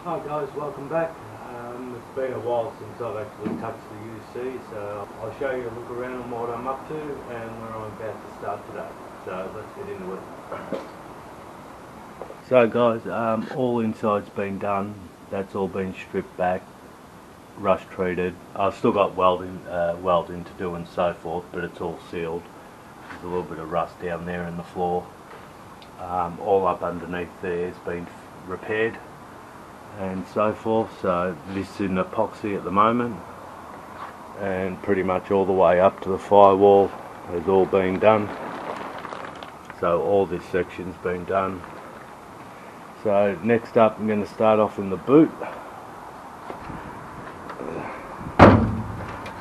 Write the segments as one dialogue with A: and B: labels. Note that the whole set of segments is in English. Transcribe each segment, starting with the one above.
A: Hi guys, welcome back. It's been a while since I've actually touched the UC, so I'll show you a look around on what I'm up to and where I'm about to start today. So let's get into it. So guys, all inside's been done. That's all been stripped back, rust treated. I've still got welding to do and so forth, but it's all sealed. There's a little bit of rust down there in the floor. All up underneath there has been repaired and so forth, so this is in epoxy at the moment, and pretty much all the way up to the firewall has all been done. So all this section's been done. So next up I'm going to start off in the boot.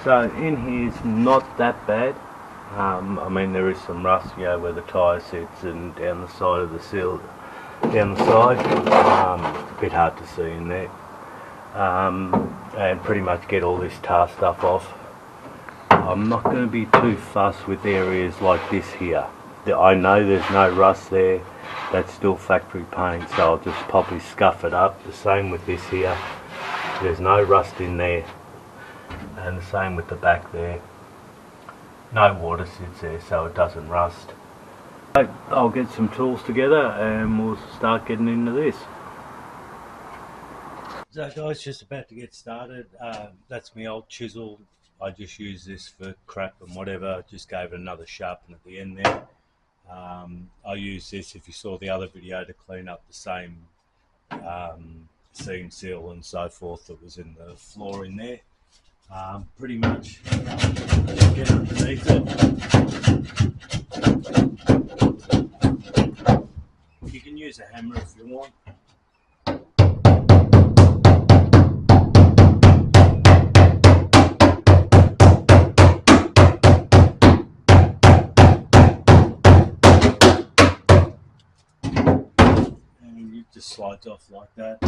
A: So in here's not that bad. I mean, there is some rust, you know, where the tyre sits and down the side of the seal, down the side. A bit hard to see in there. And pretty much get all this tar stuff off. I'm not going to be too fussed with areas like this here. I know there's no rust there. That's still factory paint, so I'll just probably scuff it up. The same with this here. There's no rust in there. And the same with the back there. No water sits there, so it doesn't rust. I'll get some tools together and we'll start getting into this. So guys, just about to get started. That's my old chisel. I just use this for crap and whatever. Just gave it another sharpen at the end there. I use this, if you saw the other video, to clean up the same seam seal and so forth that was in the floor in there. Pretty much get underneath it. You can use a hammer if you want. And it just slides off like that.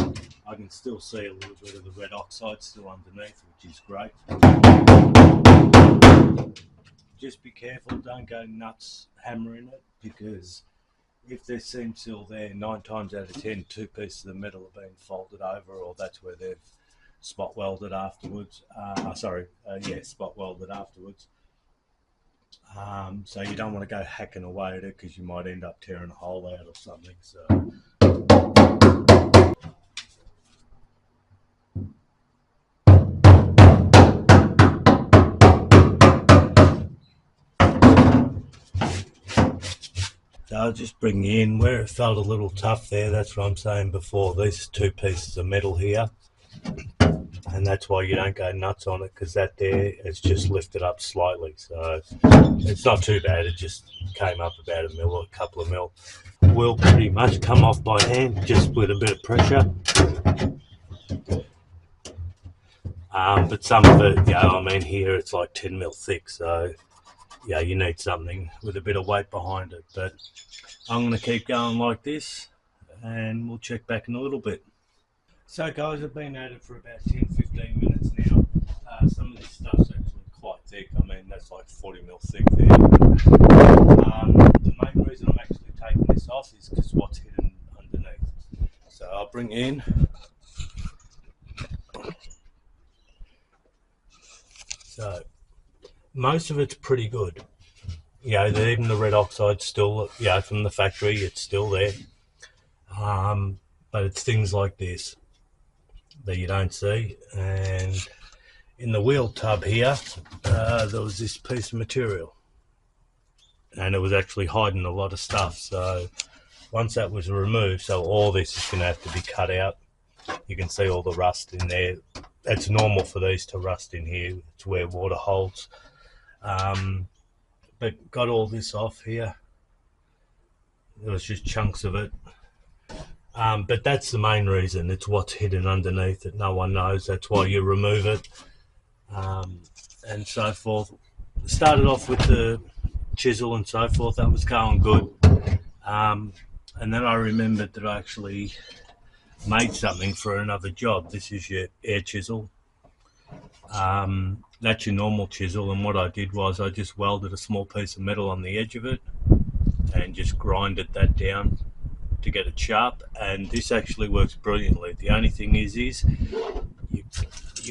A: I can still see a little bit of the red oxide still underneath, which is great. Just be careful, don't go nuts hammering it, because if there's seam seal there, 9 times out of 10, 2 pieces of metal have been folded over, or that's where they've spot welded afterwards. Spot welded afterwards. So you don't want to go hacking away at it, because you might end up tearing a hole out or something. So I'll just bring you in where it felt a little tough there. That's what I'm saying before. These 2 pieces of metal here, and that's why you don't go nuts on it, because that there, it's just lifted up slightly. So it's not too bad. It just came up about a mil or a couple of mil. Will pretty much come off by hand just with a bit of pressure. But some of it, you know, I mean, here it's like 10 mil thick, so yeah, you need something with a bit of weight behind it. But I'm going to keep going like this, and we'll check back in a little bit. So guys, I've been at it for about 10-15 minutes now. Some of this stuff's actually quite thick. I mean, that's like 40 mil thick there. The main reason I'm actually taking this off is because what's hidden underneath. So I'll bring it in. So most of it's pretty good. You know, even the red oxide's still, you know, from the factory, it's still there. But it's things like this that you don't see. And in the wheel tub here, there was this piece of material, and it was actually hiding a lot of stuff. So once that was removed, so all this is going to have to be cut out. You can see all the rust in there. It's normal for these to rust in here. It's where water holds. But got all this off here. There was just chunks of it. But that's the main reason. It's what's hidden underneath that no one knows. That's why you remove it, and so forth. Started off with the chisel and so forth. That was going good. And then I remembered that I actually made something for another job. This is your air chisel. That's your normal chisel, and what I did was I just welded a small piece of metal on the edge of it and just grinded that down to get it sharp, and this actually works brilliantly. The only thing is you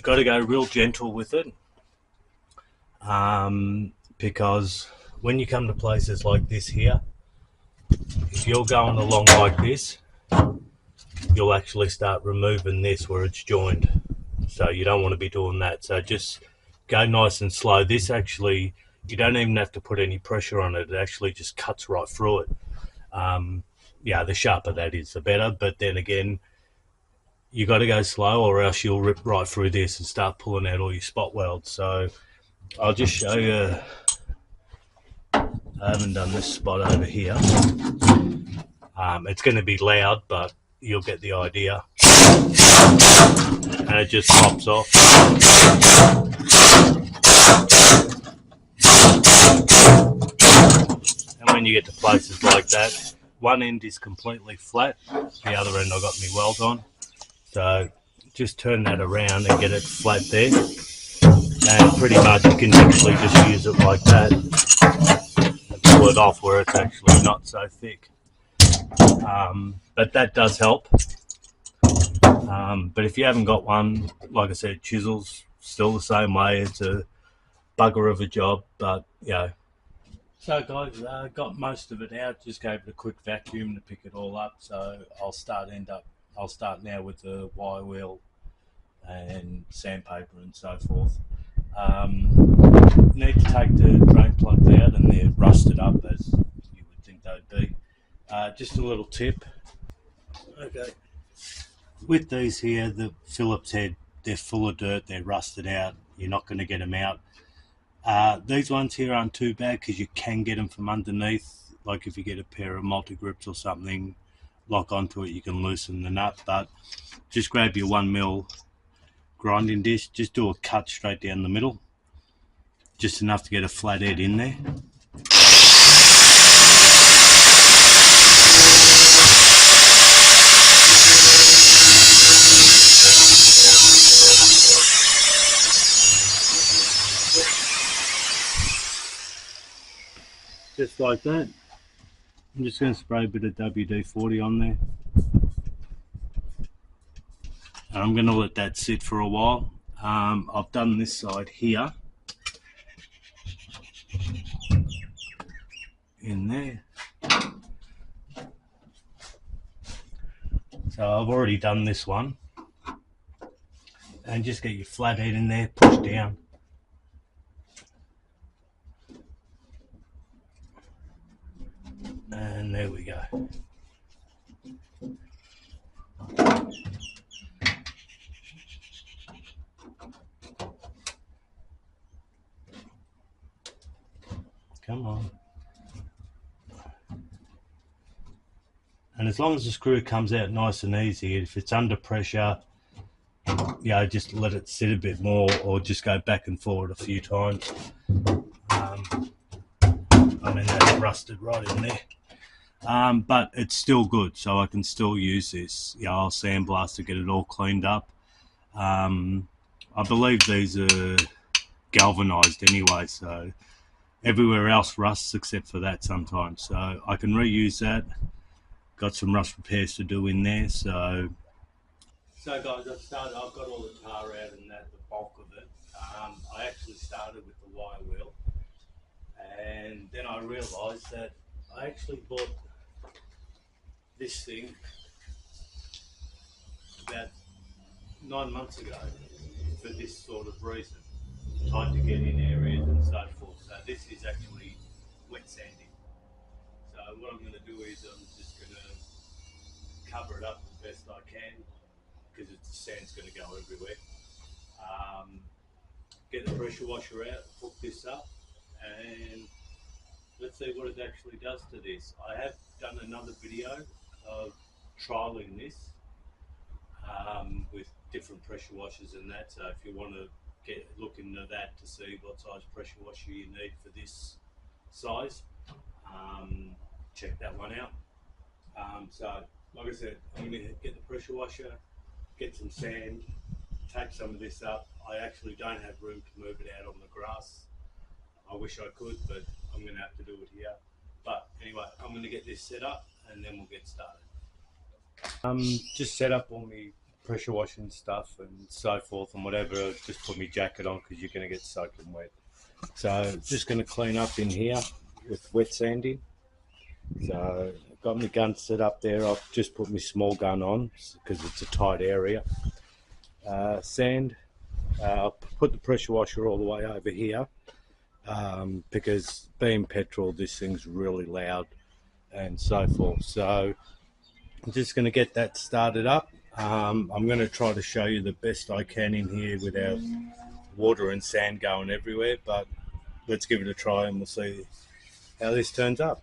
A: got to go real gentle with it, because when you come to places like this here, if you're going along like this, you'll actually start removing this where it's joined. So you don't want to be doing that. So just go nice and slow. This actually, you don't even have to put any pressure on it. It actually just cuts right through it. Yeah, the sharper that is, the better. But then again, you got to go slow, or else you'll rip right through this and start pulling out all your spot welds. So I'll just show you. I haven't done this spot over here. It's going to be loud, but you'll get the idea. And it just pops off. And when you get to places like that, one end is completely flat, the other end I got my weld on. So just turn that around and get it flat there. And pretty much you can actually just use it like that and pull it off where it's actually not so thick. But that does help. But if you haven't got one, like I said, chisels, still the same way. It's a bugger of a job, but yeah. So guys, got most of it out. Just gave it a quick vacuum to pick it all up. So I'll start now with the wire wheel and sandpaper and so forth. Need to take the drain plugs out, and they're rusted up as you would think they'd be. Just a little tip. Okay. With these here, the Phillips head, they're full of dirt, they're rusted out, you're not going to get them out. These ones here aren't too bad because you can get them from underneath. Like if you get a pair of multi-grips or something, lock onto it, you can loosen the nut. But just grab your 1mm grinding disc, just do a cut straight down the middle, just enough to get a flat head in there. Just like that. I'm just going to spray a bit of WD-40 on there. And I'm going to let that sit for a while. I've done this side here. In there. So I've already done this one. And just get your flat head in there, push down. And there we go. Come on. And as long as the screw comes out nice and easy, if it's under pressure, just let it sit a bit more, or just go back and forward a few times. I mean, that's rusted right in there. But it's still good, so I can still use this. I'll sandblast to get it all cleaned up. I believe these are galvanized anyway, so everywhere else rusts except for that sometimes. So I can reuse that. Got some rust repairs to do in there. So guys, I've got all the tar out and that, the bulk of it. I actually started with the wire wheel, and then I realised that I actually bought this thing about 9 months ago for this sort of reason, trying to get in areas and so forth. So this is actually wet sanding. So what I'm going to do is I'm just going to cover it up as best I can, because the sand's going to go everywhere. Get the pressure washer out, hook this up, and let's see what it actually does to this. I have done another video of trialing this with different pressure washers and that, so if you want to look into that to see what size pressure washer you need for this size, check that one out. So like I said, I'm going to get the pressure washer, get some sand, take some of this up. I actually don't have room to move it out on the grass. I wish I could, but I'm going to have to do it here. But anyway, I'm going to get this set up and then we'll get started. Just set up all my pressure washing stuff and so forth and whatever. Just put my jacket on because you're going to get soaking wet. So just going to clean up in here with wet sanding. So I've got my gun set up there. I've just put my small gun on because it's a tight area. Sand. I'll put the pressure washer all the way over here because being petrol, this thing's really loud and so forth. So I'm just going to get that started up. I'm going to try to show you the best I can in here without water and sand going everywhere, but let's give it a try and we'll see how this turns up.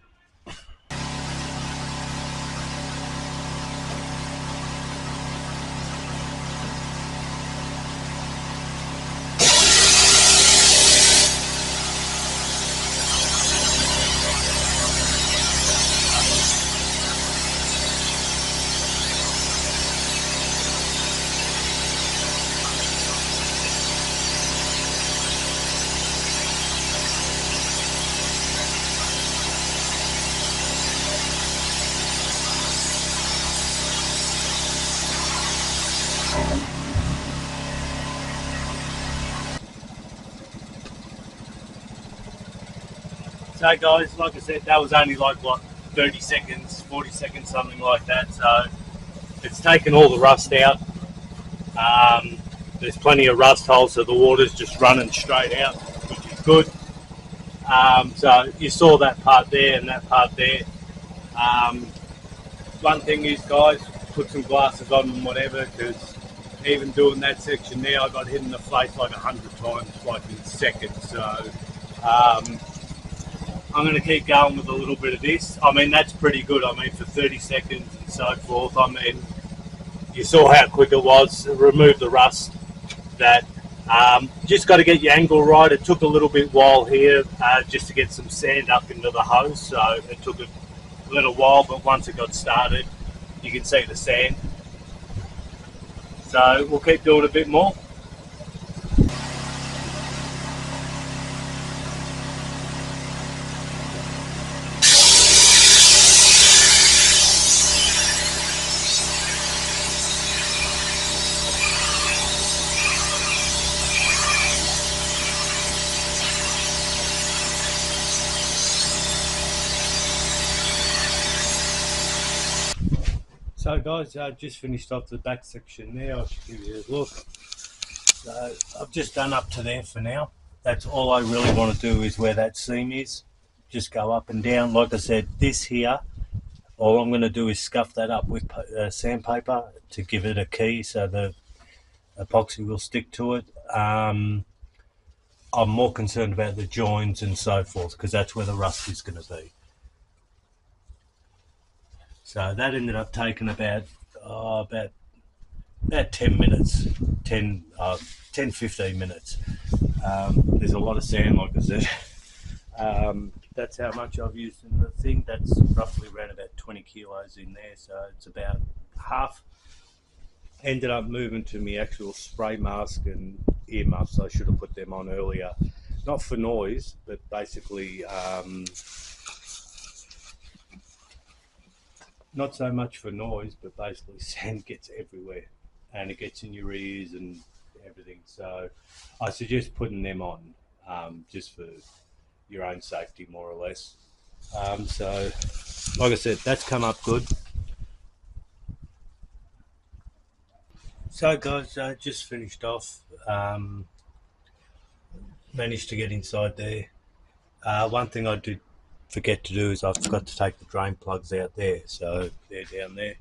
A: So guys, like I said, that was only like what, 30 seconds, 40 seconds, something like that. So it's taken all the rust out. There's plenty of rust holes, so the water's just running straight out, which is good. So you saw that part there and that part there. One thing is, guys, put some glasses on and whatever, because even doing that section there, I got hit in the face like 100 times, like in seconds. So I'm going to keep going with a little bit of this. I mean, that's pretty good. I mean, for 30 seconds and so forth. I mean, you saw how quick it was. Remove the rust. That just got to get your angle right. It took a little bit while here just to get some sand up into the hose. So it took a little while, but once it got started, you can see the sand. So we'll keep doing a bit more. So guys, I just finished off the back section there. I'll give you a look. So I've just done up to there for now. That's all I really want to do is where that seam is. Just go up and down. Like I said, this here, all I'm going to do is scuff that up with sandpaper to give it a key so the epoxy will stick to it. I'm more concerned about the joins and so forth because that's where the rust is going to be. So that ended up taking about 10 minutes, 10-15 minutes. There's a lot of sand, like I said. That's how much I've used in the thing. That's roughly around about 20 kilos in there, so it's about half. Ended up moving to my actual spray mask and ear muffs. I should have put them on earlier. Not for noise, but basically not so much for noise, but basically sand gets everywhere and it gets in your ears and everything. So I suggest putting them on just for your own safety, more or less. So like I said, that's come up good. So guys, just finished off. Managed to get inside there. One thing I did forget to do is I forgot to take the drain plugs out there, so they're down there.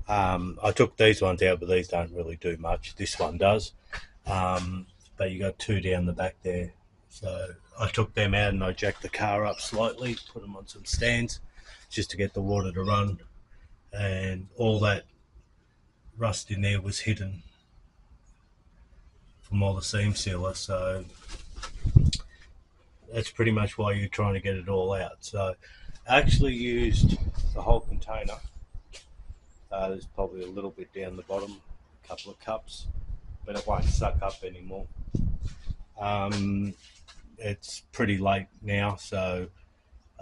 A: I took these ones out, but these don't really do much. This one does, but you got two down the back there. So I took them out and I jacked the car up slightly, put them on some stands just to get the water to run, and all that rust in there was hidden from all the seam sealer. So that's pretty much why you're trying to get it all out. So I actually used the whole container. There's probably a little bit down the bottom, a couple of cups, but it won't suck up anymore. It's pretty late now, so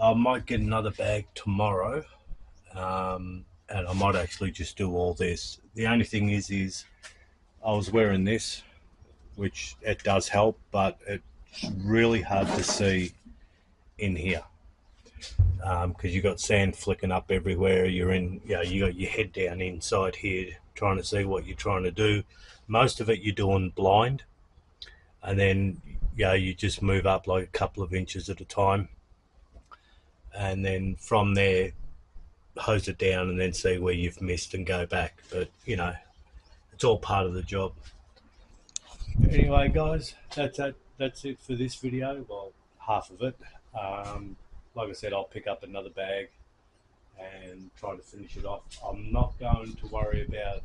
A: I might get another bag tomorrow, and I might actually just do all this. The only thing is I was wearing this, which it does help, but it's really hard to see in here because you got sand flicking up everywhere. You're in, you got your head down inside here trying to see what you're trying to do. Most of it you're doing blind, and then you just move up like a couple of inches at a time, and then from there hose it down and then see where you've missed and go back. But it's all part of the job. Anyway guys, that's it for this video. Well, half of it. Like I said, I'll pick up another bag and try to finish it off. I'm not going to worry about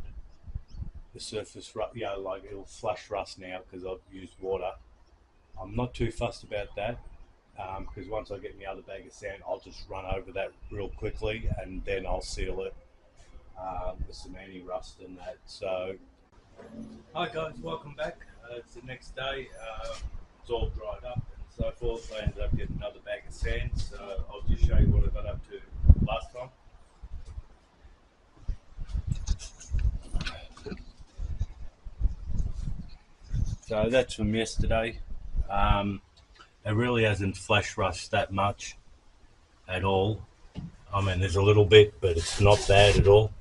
A: the surface rust, like it'll flush rust now because I've used water. I'm not too fussed about that because once I get my other bag of sand, I'll just run over that real quickly and then I'll seal it with some anti-rust and that. So, hi guys, welcome back. It's the next day. It's all dried up and so forth. I ended up getting another bag of sand, so I'll just show you what I got up to last time. So that's from yesterday. It really hasn't flash rushed that much at all. I mean, there's a little bit, but it's not bad at all.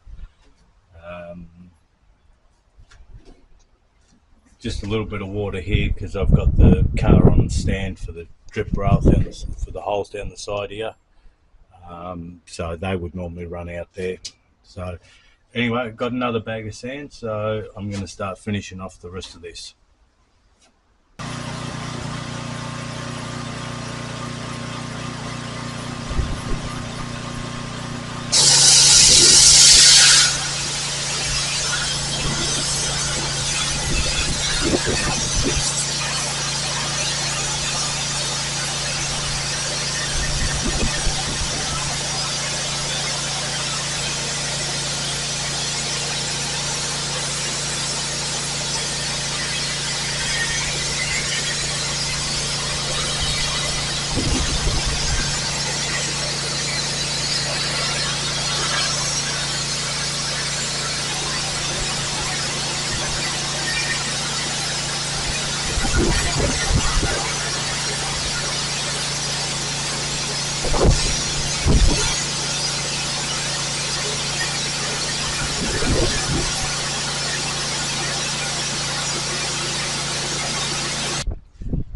A: Just a little bit of water here because I've got the car on stand for the drip rails for the holes down the side here. So they would normally run out there. So anyway, I've got another bag of sand, so I'm going to start finishing off the rest of this.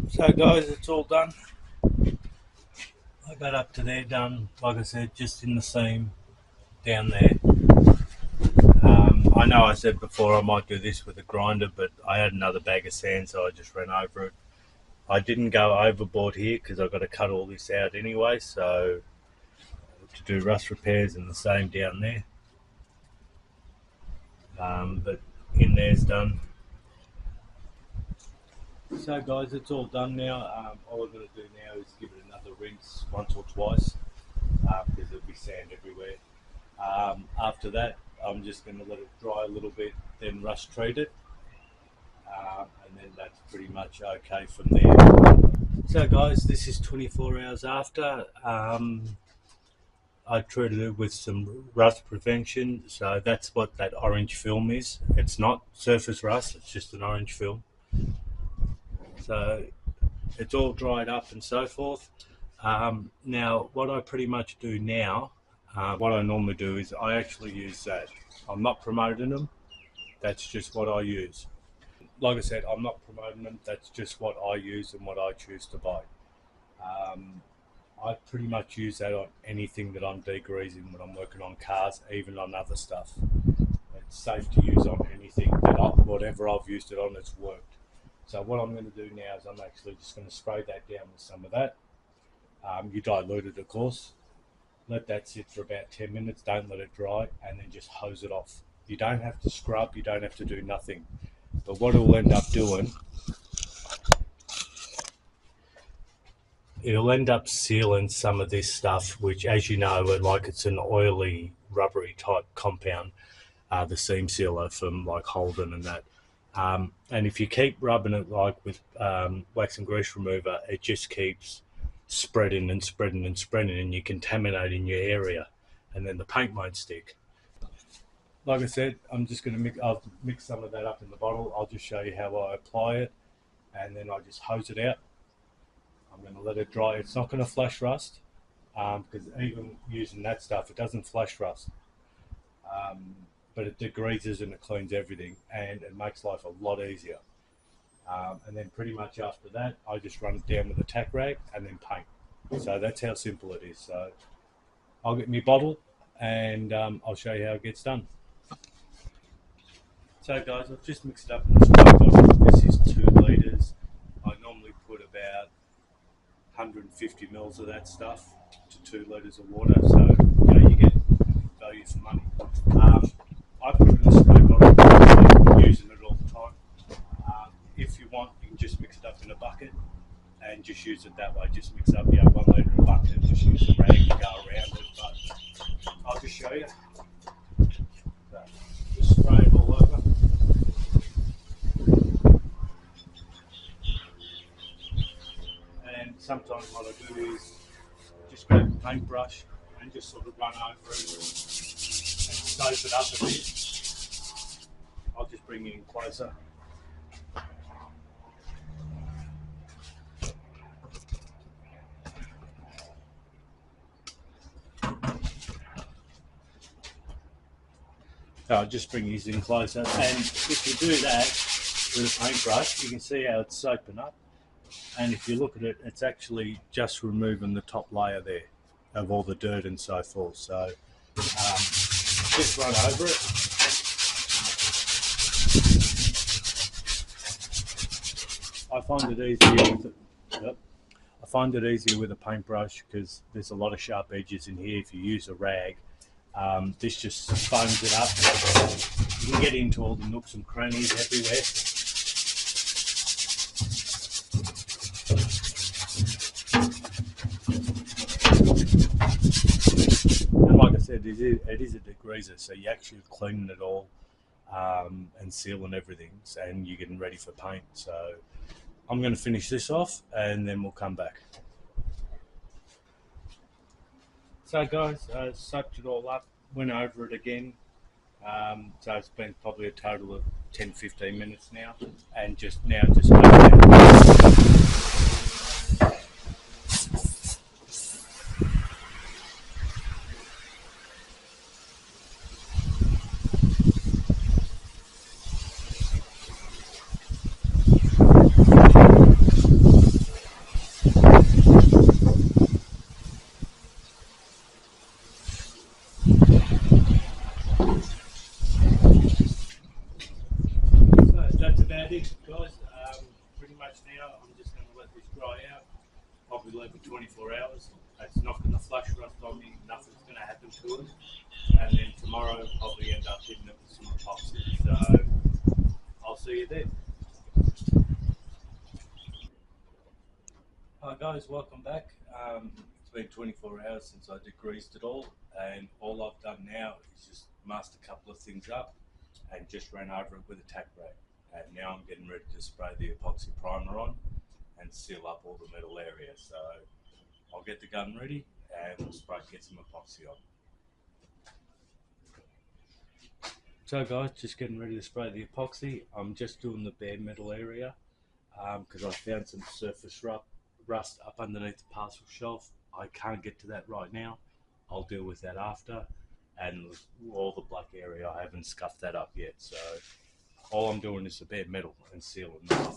A: So guys, it's all done. I got up to there done, like I said, just in the seam down there. I know I said before I might do this with a grinder, but I had another bag of sand, so I just ran over it. I didn't go overboard here because I've got to cut all this out anyway, so to do rust repairs and the same down there. But in there's done. So guys, it's all done now. All I've got to do now is give it another rinse once or twice because there'll be sand everywhere. After that, I'm just going to let it dry a little bit, then rust treat it, and then that's pretty much okay from there. So guys, this is 24 hours after. I treated it with some rust prevention, so that's what that orange film is. It's not surface rust, it's just an orange film. So it's all dried up and so forth. Now what I pretty much do now, what I normally do is I actually use that. I'm not promoting them, that's just what I use. Like I said, I'm not promoting them, that's just what I use and what I choose to buy. I pretty much use that on anything that I'm degreasing when I'm working on cars, even on other stuff. It's safe to use on anything that whatever I've used it on, it's worked. So what I'm going to do now is I'm actually just going to spray that down with some of that. You dilute it, of course. Let that sit for about 10 minutes, don't let it dry, and then just hose it off. You don't have to scrub, you don't have to do nothing. But what it will end up doing, it'll end up sealing some of this stuff, which, as you know, it's an oily, rubbery type compound, the seam sealer from like Holden and that. And if you keep rubbing it like with wax and grease remover, it just keeps spreading and spreading and spreading, and you're contaminating your area, and then the paint won't stick. like I said, I'm just going to I'll mix some of that up in the bottle. I'll just show you how I apply it, and then I just hose it out. I'm going to let it dry. It's not going to flash rust, because even using that stuff, it doesn't flash rust. But it degreases and it cleans everything, and it makes life a lot easier. And then pretty much after that, I just run it down with a tack rag and then paint. So that's how simple it is. So I'll get my bottle, and I'll show you how it gets done. So guys, I've just mixed it up in the spray bottle. This is 2 litres. I normally put about 150 mils of that stuff to 2 litres of water, so you get value for money. I put it in the spray bottle, I'm using it all the time. If you want, you can just mix it up in a bucket and just use it that way. Just mix up 1 litre in a bucket and just use the rag to go around it. But I'll just show you. So, just spray it all over. And sometimes what I do is just grab a paintbrush and just sort of run over it and soak it up a bit. I'll just bring it in closer. So I'll just bring these in closer, and if you do that with a paintbrush, you can see how it's soaping up. And if you look at it, it's actually just removing the top layer there of all the dirt and so forth. So just run over it. I find it easier with a paintbrush because there's a lot of sharp edges in here. If you use a rag, this just foams it up. You can get into all the nooks and crannies everywhere. And like I said, it is a degreaser, so you're actually cleaning it all and sealing everything, and you're getting ready for paint. So I'm going to finish this off and then we'll come back. So guys, soaked it all up, went over it again. So it's been probably a total of 10-15 minutes now, and just that's about it, guys. Pretty much now I'm just going to let this dry out, probably leave it 24 hours. It's not going to flush rust on me, nothing's going to happen to it. And then tomorrow I'll probably end up hitting it with some epoxy. So I'll see you then. Hi guys, welcome back. It's been 24 hours since I degreased it all, and all I've done now is just masked a couple of things up and just ran over it with a tack rag. And now I'm getting ready to spray the epoxy primer on and seal up all the metal area. So I'll get the gun ready and we'll get some epoxy on. So guys, just getting ready to spray the epoxy. I'm just doing the bare metal area because I found some surface rust up underneath the parcel shelf. I can't get to that right now. I'll deal with that after. And all the black area, I haven't scuffed that up yet. So all I'm doing is the bare metal and sealing it up.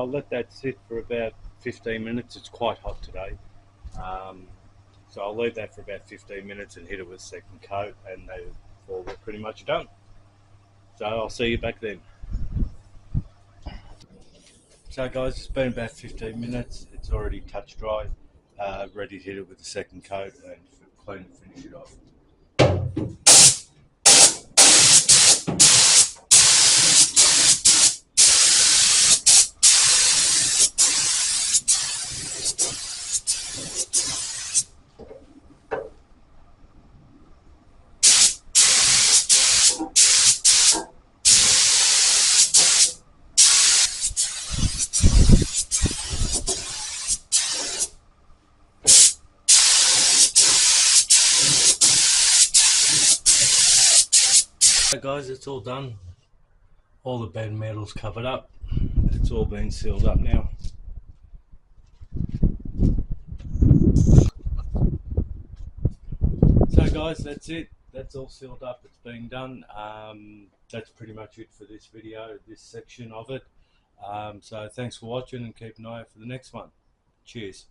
A: I'll let that sit for about 15 minutes. It's quite hot today. So I'll leave that for about 15 minutes and hit it with a second coat, and we're pretty much done. So I'll see you back then. So guys, it's been about 15 minutes. It's already touch dry, ready to hit it with the second coat and clean and finish it off. So guys, it's all done. All the bend metal's covered up. It's all been sealed up now. So guys, that's it. That's all sealed up. It's been done. That's pretty much it for this video, this section of it. So thanks for watching, and keep an eye out for the next one. Cheers.